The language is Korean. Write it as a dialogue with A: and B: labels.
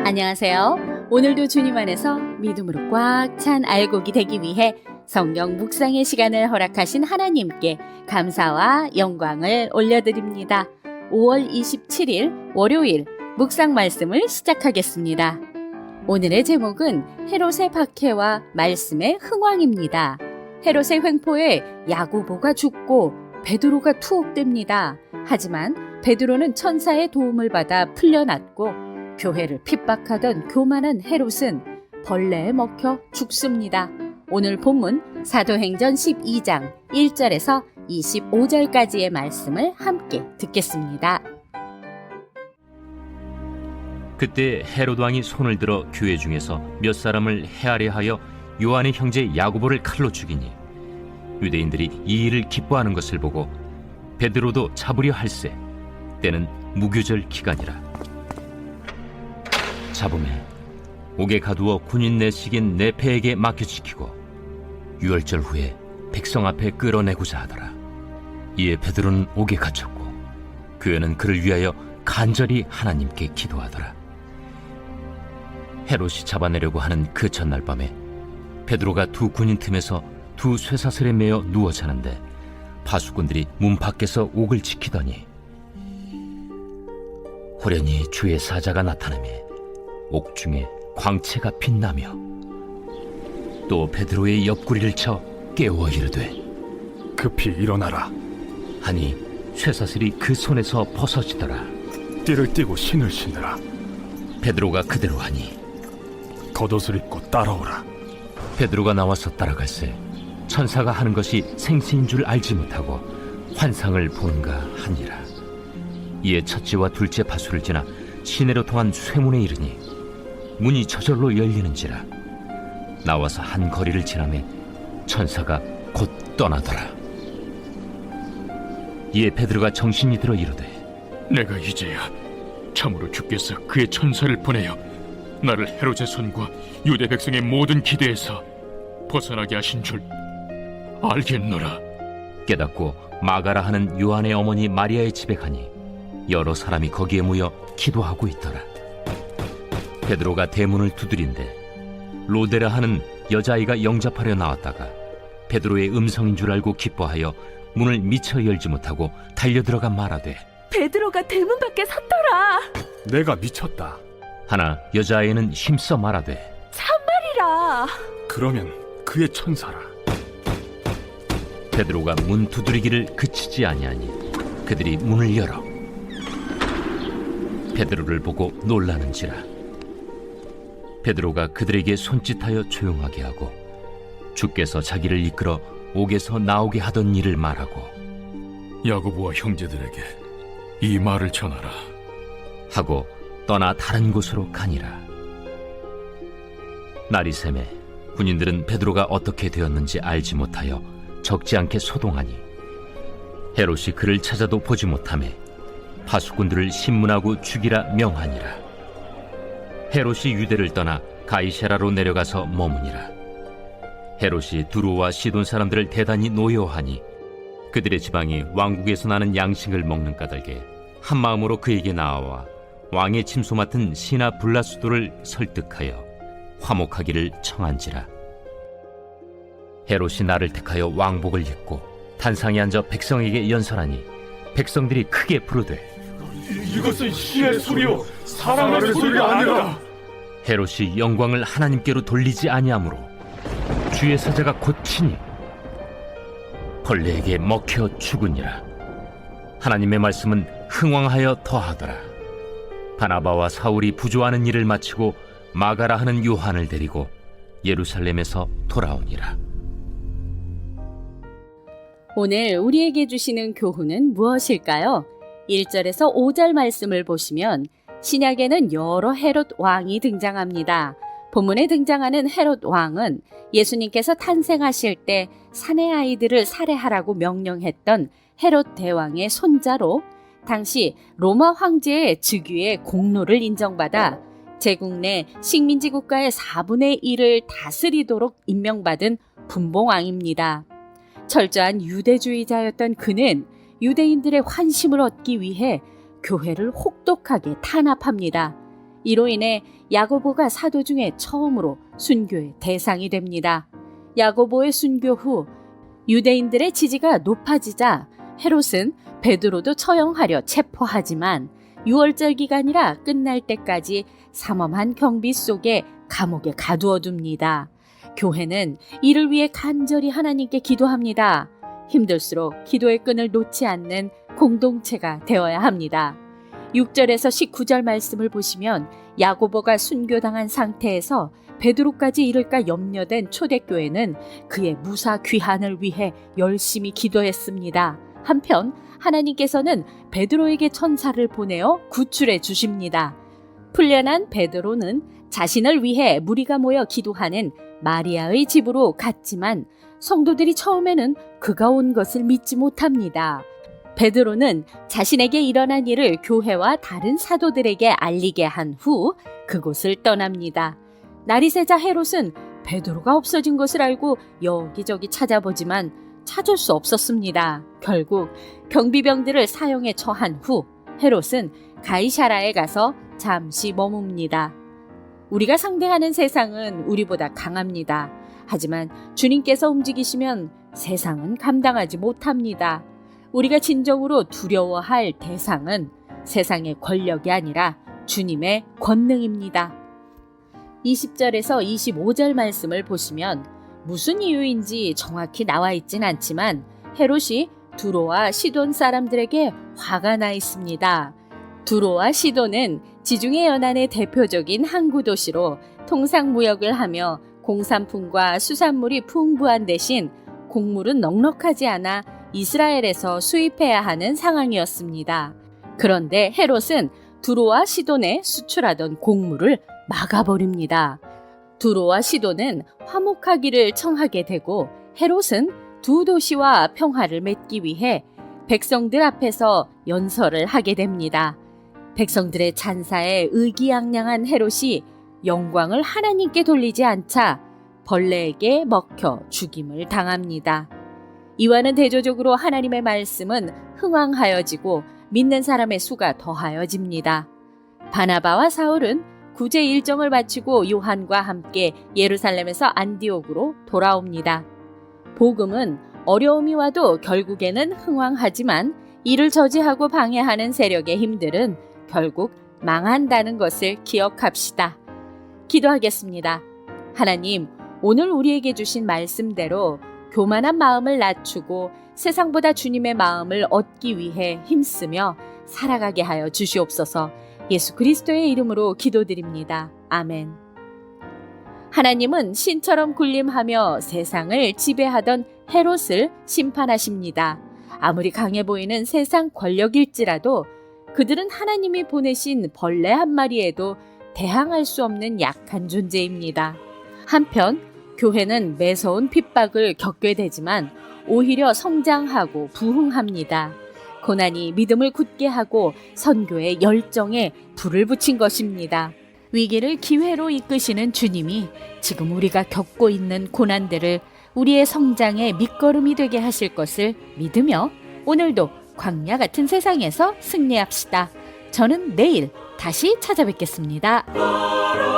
A: 안녕하세요. 오늘도 주님 안에서 믿음으로 꽉 찬 알곡이 되기 위해 성경 묵상의 시간을 허락하신 하나님께 감사와 영광을 올려드립니다. 5월 27일 월요일 묵상 말씀을 시작하겠습니다. 오늘의 제목은 헤롯의 박해와 말씀의 흥왕입니다. 헤롯의 횡포에 야고보가 죽고 베드로가 투옥됩니다. 하지만 베드로는 천사의 도움을 받아 풀려났고 교회를 핍박하던 교만한 헤롯은 벌레에 먹혀 죽습니다. 오늘 본문 사도행전 12장 1절에서 25절까지의 말씀을 함께 듣겠습니다.
B: 그때 헤롯 왕이 손을 들어 교회 중에서 몇 사람을 해하려 하여 요한의 형제 야고보를 칼로 죽이니 유대인들이 이 일을 기뻐하는 것을 보고 베드로도 잡으려 할세. 때는 무교절 기간이라. 잡음에 옥에 가두어 군인 내식인 네페에게 맡겨지키고 유월절 후에 백성 앞에 끌어내고자 하더라. 이에 베드로는 옥에 갇혔고 교회는 그를 위하여 간절히 하나님께 기도하더라. 헤롯이 잡아내려고 하는 그 전날 밤에 베드로가 두 군인 틈에서 두 쇠사슬에 매어 누워 자는데 파수꾼들이 문 밖에서 옥을 지키더니 호련히 주의 사자가 나타나매 옥중에 광채가 빛나며 또 베드로의 옆구리를 쳐 깨워 이르되
C: 급히 일어나라.
B: 하니 쇠사슬이 그 손에서 벗어지더라.
C: 띠를 띠고 신을 신으라.
B: 베드로가 그대로 하니
C: 겉옷을 입고 따라오라.
B: 베드로가 나와서 따라갈새 천사가 하는 것이 생시인 줄 알지 못하고 환상을 보는가 하니라. 이에 첫째와 둘째 파수를 지나 시내로 통한 쇠문에 이르니 문이 저절로 열리는지라. 나와서 한 거리를 지나매 천사가 곧 떠나더라. 이에 베드로가 정신이 들어 이르되
D: 내가 이제야 참으로 주께서 그의 천사를 보내어 나를 헤롯의 손과 유대 백성의 모든 기대에서 벗어나게 하신 줄 알겠노라.
B: 깨닫고 마가라 하는 요한의 어머니 마리아의 집에 가니 여러 사람이 거기에 모여 기도하고 있더라. 베드로가 대문을 두드린데 로데라 하는 여자아이가 영접하려 나왔다가 베드로의 음성인 줄 알고 기뻐하여 문을 미처 열지 못하고 달려들어가 말하되
E: 베드로가 대문 밖에 섰더라.
C: 내가 미쳤다.
B: 하나 여자아이는 힘써 말하되
E: 참말이라.
C: 그러면 그의 천사라.
B: 베드로가 문 두드리기를 그치지 아니하니 그들이 문을 열어 베드로를 보고 놀라는지라. 베드로가 그들에게 손짓하여 조용하게 하고 주께서 자기를 이끌어 옥에서 나오게 하던 일을 말하고
D: 야고보와 형제들에게 이 말을 전하라.
B: 하고 떠나 다른 곳으로 가니라. 날이 새매 군인들은 베드로가 어떻게 되었는지 알지 못하여 적지 않게 소동하니 헤롯이 그를 찾아도 보지 못하매 파수꾼들을 신문하고 죽이라 명하니라. 헤롯이 유대를 떠나 가이사라로 내려가서 머무니라. 헤롯이 두로와 시돈 사람들을 대단히 노여워하니 그들의 지방이 왕국에서 나는 양식을 먹는 까닭에 한 마음으로 그에게 나아와 왕의 침소 맡은 시나 블라수도를 설득하여 화목하기를 청한지라. 헤롯이 나를 택하여 왕복을 입고 단상에 앉아 백성에게 연설하니 백성들이 크게 부르되
C: 이것은 신의 소리요 사람의 소리가 아니라.
B: 헤롯이 영광을 하나님께로 돌리지 아니하므로 주의 사자가 곧 치니 벌레에게 먹혀 죽으니라. 하나님의 말씀은 흥왕하여 더하더라. 바나바와 사울이 부조하는 일을 마치고 마가라 하는 요한을 데리고 예루살렘에서 돌아오니라.
A: 오늘 우리에게 주시는 교훈은 무엇일까요? 1절에서 5절 말씀을 보시면 신약에는 여러 헤롯 왕이 등장합니다. 본문에 등장하는 헤롯 왕은 예수님께서 탄생하실 때 사내 아이들을 살해하라고 명령했던 헤롯 대왕의 손자로 당시 로마 황제의 즉위의 공로를 인정받아 제국 내 식민지 국가의 4분의 1을 다스리도록 임명받은 분봉왕입니다. 철저한 유대주의자였던 그는 유대인들의 환심을 얻기 위해 교회를 혹독하게 탄압합니다. 이로 인해 야고보가 사도 중에 처음으로 순교의 대상이 됩니다. 야고보의 순교 후 유대인들의 지지가 높아지자 헤롯은 베드로도 처형하려 체포하지만 6월절 기간이라 끝날 때까지 삼엄한 경비 속에 감옥에 가두어둡니다. 교회는 이를 위해 간절히 하나님께 기도합니다. 힘들수록 기도의 끈을 놓지 않는 공동체가 되어야 합니다. 6절에서 19절 말씀을 보시면 야고보가 순교당한 상태에서 베드로까지 이를까 염려된 초대교회는 그의 무사 귀환을 위해 열심히 기도했습니다. 한편 하나님께서는 베드로에게 천사를 보내어 구출해 주십니다. 풀려난 베드로는 자신을 위해 무리가 모여 기도하는 마리아의 집으로 갔지만 성도들이 처음에는 그가 온 것을 믿지 못합니다. 베드로는 자신에게 일어난 일을 교회와 다른 사도들에게 알리게 한 후 그곳을 떠납니다. 날이 새자 헤롯은 베드로가 없어진 것을 알고 여기저기 찾아보지만 찾을 수 없었습니다. 결국 경비병들을 사형에 처한 후 헤롯은 가이사라에 가서 잠시 머뭅니다. 우리가 상대하는 세상은 우리보다 강합니다. 하지만 주님께서 움직이시면 세상은 감당하지 못합니다. 우리가 진정으로 두려워할 대상은 세상의 권력이 아니라 주님의 권능입니다. 20절에서 25절 말씀을 보시면 무슨 이유인지 정확히 나와 있진 않지만 헤롯이 두로와 시돈 사람들에게 화가 나 있습니다. 두로와 시돈은 지중해 연안의 대표적인 항구 도시로 통상 무역을 하며 공산품과 수산물이 풍부한 대신 곡물은 넉넉하지 않아 이스라엘에서 수입해야 하는 상황이었습니다. 그런데 헤롯은 두로와 시돈에 수출하던 곡물을 막아버립니다. 두로와 시돈은 화목하기를 청하게 되고 헤롯은 두 도시와 평화를 맺기 위해 백성들 앞에서 연설을 하게 됩니다. 백성들의 찬사에 의기양양한 헤롯이 영광을 하나님께 돌리지 않자 벌레에게 먹혀 죽임을 당합니다. 이와는 대조적으로 하나님의 말씀은 흥왕하여지고 믿는 사람의 수가 더하여집니다. 바나바와 사울은 구제 일정을 마치고 요한과 함께 예루살렘에서 안디옥으로 돌아옵니다. 복음은 어려움이 와도 결국에는 흥왕하지만 이를 저지하고 방해하는 세력의 힘들은 결국 망한다는 것을 기억합시다. 기도하겠습니다. 하나님, 오늘 우리에게 주신 말씀대로 교만한 마음을 낮추고 세상보다 주님의 마음을 얻기 위해 힘쓰며 살아가게 하여 주시옵소서. 예수 그리스도의 이름으로 기도드립니다. 아멘. 하나님은 신처럼 군림하며 세상을 지배하던 헤롯을 심판하십니다. 아무리 강해 보이는 세상 권력일지라도 그들은 하나님이 보내신 벌레 한 마리에도 대항할 수 없는 약한 존재입니다. 한편 교회는 매서운 핍박을 겪게 되지만 오히려 성장하고 부흥합니다. 고난이 믿음을 굳게 하고 선교의 열정에 불을 붙인 것입니다. 위기를 기회로 이끄시는 주님이 지금 우리가 겪고 있는 고난들을 우리의 성장의 밑거름이 되게 하실 것을 믿으며 오늘도 광야 같은 세상에서 승리합시다. 저는 내일 다시 찾아뵙겠습니다.